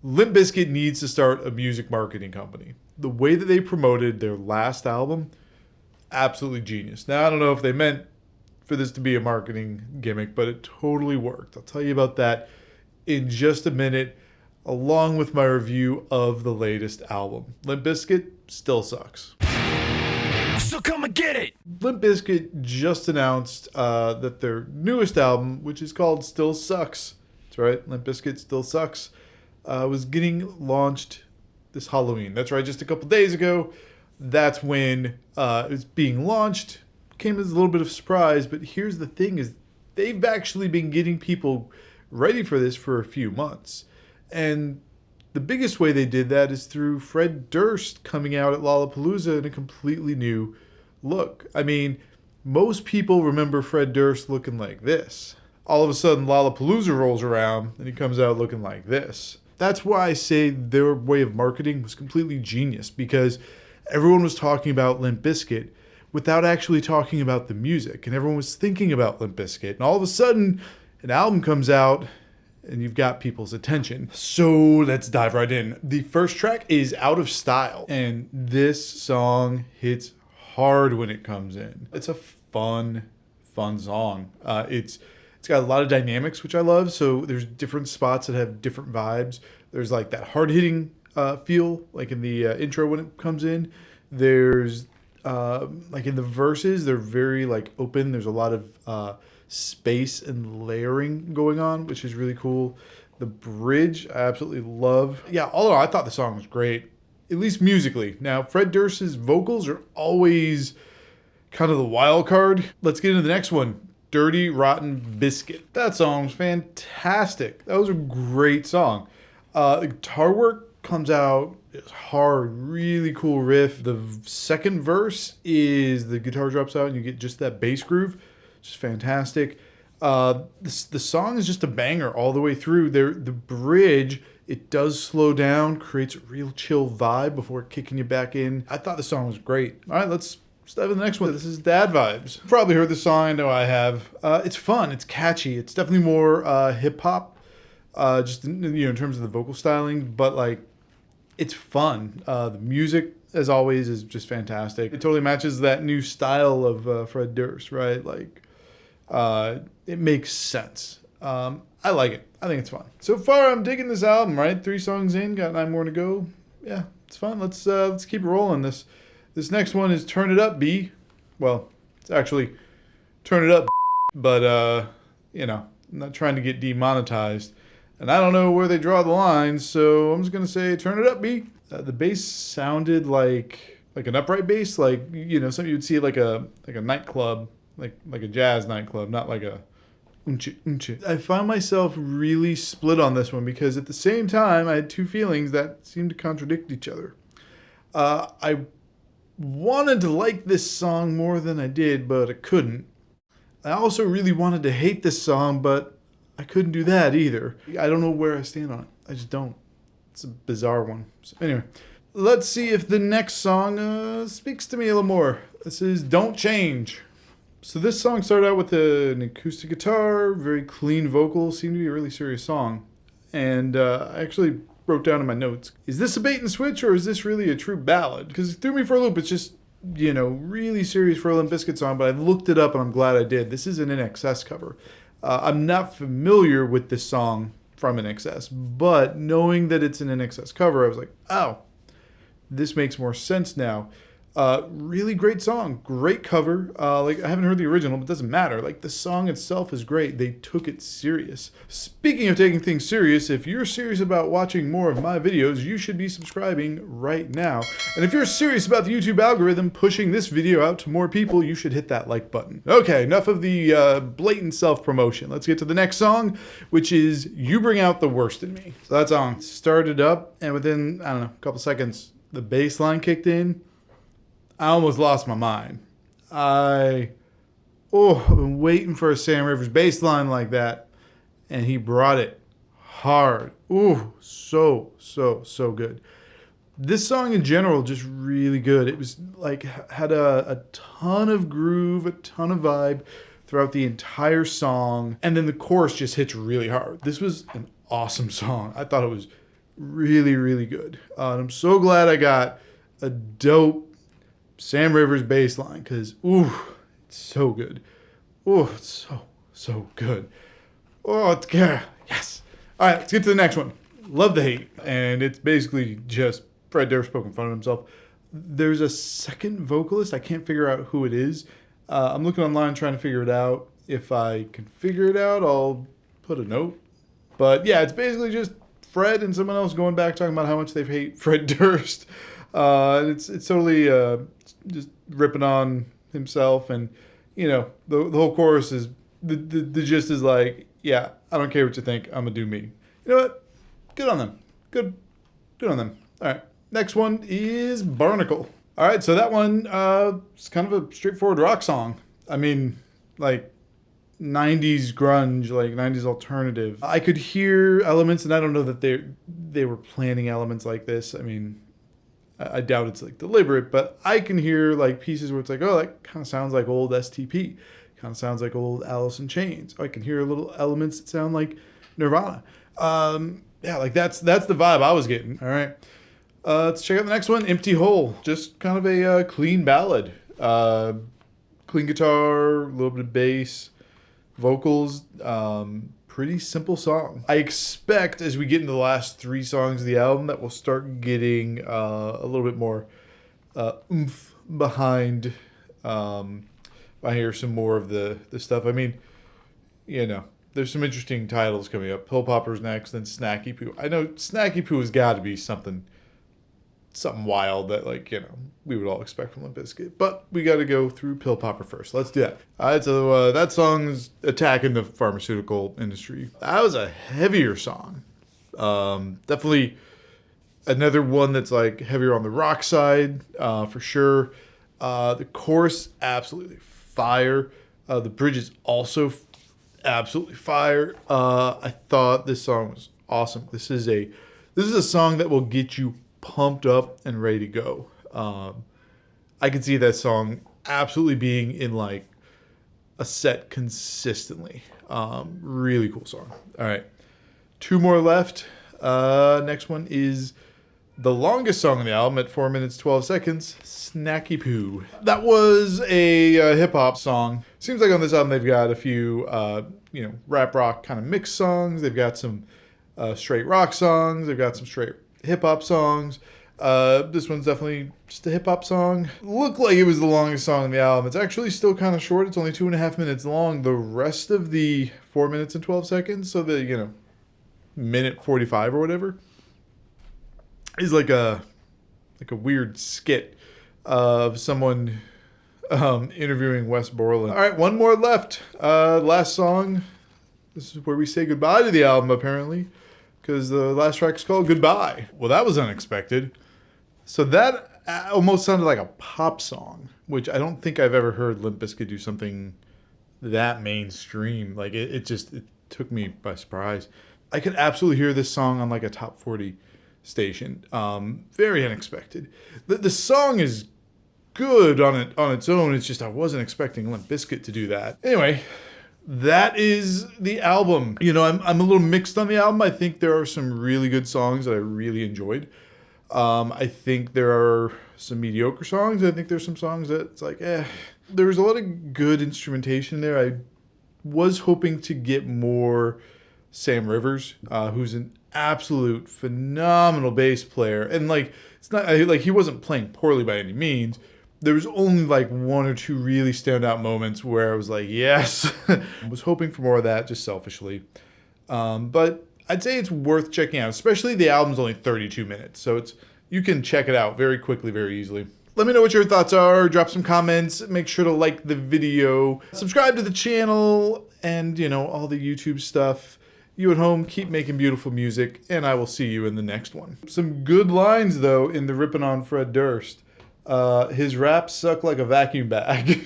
Limp Bizkit needs to start a music marketing company. The way that they promoted their last album, absolutely genius. Now, I don't know if they meant for this to be a marketing gimmick, but it totally worked. I'll tell you about that in just a minute, along with my review of the latest album. Limp Bizkit Still Sucks. So come and get it! Limp Bizkit just announced that their newest album, which is called Still Sucks, that's right, Limp Bizkit Still Sucks, was getting launched this Halloween. That's right, just a couple days ago. That's when it was being launched. Came as a little bit of a surprise, but here's the thing is they've actually been getting people ready for this for a few months. And the biggest way they did that is through Fred Durst coming out at Lollapalooza in a completely new look. I mean, most people remember Fred Durst looking like this. All of a sudden, Lollapalooza rolls around and he comes out looking like this. That's why I say their way of marketing was completely genius, because everyone was talking about Limp Bizkit without actually talking about the music. And everyone was thinking about Limp Bizkit. And all of a sudden, an album comes out and you've got people's attention. So let's dive right in. The first track is Out of Style. And this song hits hard when it comes in. It's a fun song. It's got a lot of dynamics, which I love. So there's different spots that have different vibes. There's like that hard-hitting feel, like in the intro when it comes in. There's like in the verses, they're very like open. There's a lot of space and layering going on, which is really cool. The bridge, I absolutely love. Yeah, all in all, I thought the song was great, at least musically. Now, Fred Durst's vocals are always kind of the wild card. Let's get into the next one. Dirty Rotten Biscuit. That song's fantastic. That was a great song. The guitar work comes out, it's hard, really cool riff. The second verse is the guitar drops out and you get just that bass groove. Just fantastic. The song is just a banger all the way through. The bridge, it does slow down, creates a real chill vibe before kicking you back in. I thought the song was great. All right, let's dive into the next one. This is Dad Vibes. You've probably heard this song. I know I have. It's fun. It's catchy. It's definitely more hip hop, just in terms of the vocal styling. But like, it's fun. The music, as always, is just fantastic. It totally matches that new style of Fred Durst, right? Like, it makes sense. I like it. I think it's fun. So far, I'm digging this album, right? 3 songs in, got 9 more to go. Yeah, it's fun. Let's keep it rolling. This next one is Turn It Up, B. Well, it's actually Turn It Up, but, I'm not trying to get demonetized. And I don't know where they draw the line, so I'm just going to say Turn It Up, B. The bass sounded like an upright bass, like, something you'd see at like a nightclub, like a jazz nightclub, not like a unchi unchi. I found myself really split on this one because at the same time, I had 2 feelings that seemed to contradict each other. I wanted to like this song more than I did, but I couldn't. I also really wanted to hate this song, but I couldn't do that either. I don't know where I stand on it. I just don't. It's a bizarre one. So anyway, let's see if the next song speaks to me a little more. This is Don't Change. So this song started out with an acoustic guitar, very clean vocals, seemed to be a really serious song. And I actually wrote down in my notes, is this a bait and switch or is this really a true ballad? Because it threw me for a loop. It's just, really serious for a Limp Bizkit song, but I looked it up and I'm glad I did. This is an NXS cover. I'm not familiar with this song from NXS, but knowing that it's an NXS cover, I was like, oh, this makes more sense now. Really great song, great cover. I haven't heard the original, but it doesn't matter. Like, the song itself is great. They took it serious. Speaking of taking things serious, if you're serious about watching more of my videos, you should be subscribing right now. And if you're serious about the YouTube algorithm pushing this video out to more people, you should hit that like button. Okay, enough of the blatant self-promotion. Let's get to the next song, which is You Bring Out the Worst in Me. So that song started up, and within, a couple seconds, the bass line kicked in. I almost lost my mind. I've been waiting for a Sam Rivers bass line like that, and he brought it hard. Ooh, so good. This song in general, just really good. It was like, had a ton of groove, a ton of vibe throughout the entire song, and then the chorus just hits really hard. This was an awesome song. I thought it was Really, really good. And I'm so glad I got a dope Sam Rivers bass line because, ooh, it's so good. Ooh, it's so good. Oh, it's good. Yes. All right, let's get to the next one. Love the Hate. And it's basically just Fred Durst poking fun of himself. There's a second vocalist. I can't figure out who it is. I'm looking online trying to figure it out. If I can figure it out, I'll put a note. But yeah, it's basically just Fred and someone else going back talking about how much they hate Fred Durst. It's totally just ripping on himself. And, you know, the whole chorus is, the gist is like, yeah, I don't care what you think. I'm going to do me. You know what? Good on them. Good on them. All right. Next one is Barnacle. All right. So that one is kind of a straightforward rock song. I mean, like 90s grunge, like 90s alternative. I could hear elements, and I don't know that they were planning elements like this. I mean, I doubt it's like deliberate, but I can hear like pieces where it's like, oh, that kind of sounds like old STP. Kind of sounds like old Alice in Chains. I can hear little elements that sound like Nirvana. Yeah, like that's the vibe I was getting. All right. Let's check out the next one, Empty Hole. Just kind of a clean ballad. Clean guitar, a little bit of bass, vocals. Pretty simple song. I expect as we get into the last 3 songs of the album that we'll start getting a little bit more oomph behind. I hear some more of the stuff. I mean, you know, there's some interesting titles coming up. Pill Popper's next, then Snacky Poo. I know Snacky Poo has got to be something wild that, like, you know, we would all expect from Limp Bizkit. But we got to go through Pill Popper first. Let's do that. All right, so that song's attacking the pharmaceutical industry. That was a heavier song. Definitely another one that's, like, heavier on the rock side, for sure. The chorus, absolutely fire. The bridge is also absolutely fire. I thought this song was awesome. This is a song that will get you pumped up and ready to go. I can see that song absolutely being in like a set consistently. Really cool song. All right, 2 more left. Next one is the longest song on the album at 4 minutes 12 seconds, Snacky Poo. That was a hip hop song. Seems like on this album they've got a few rap rock kind of mixed songs. They've got some straight rock songs. They've got some straight hip hop songs. This one's definitely just a hip hop song. Looked like it was the longest song on the album. It's actually still kind of short. It's only 2.5 minutes long. The rest of the 4 minutes and 12 seconds, so the minute 45 or whatever, is like a weird skit of someone interviewing Wes Borland. All right, 1 more left. Last song. This is where we say goodbye to the album, apparently, because the last track is called Goodbye. Well, that was unexpected. So that almost sounded like a pop song, which I don't think I've ever heard Limp Bizkit do something that mainstream. Like it took me by surprise. I could absolutely hear this song on like a top 40 station. Very unexpected. The song is good on its own. It's just I wasn't expecting Limp Bizkit to do that. Anyway, that is the album. You know, I'm a little mixed on the album. I think there are some really good songs that I really enjoyed. I think there are some mediocre songs. I think there's some songs that it's like, There was a lot of good instrumentation there. I was hoping to get more Sam Rivers, who's an absolute phenomenal bass player. And like, it's not like he wasn't playing poorly by any means. There was only like 1 or 2 really standout moments where I was like, yes. I was hoping for more of that, just selfishly. But I'd say it's worth checking out, especially the album's only 32 minutes. So you can check it out very quickly, very easily. Let me know what your thoughts are. Drop some comments. Make sure to like the video. Subscribe to the channel and, all the YouTube stuff. You at home, keep making beautiful music, and I will see you in the next one. Some good lines, though, in the Rippin' on Fred Durst. His raps suck like a vacuum bag.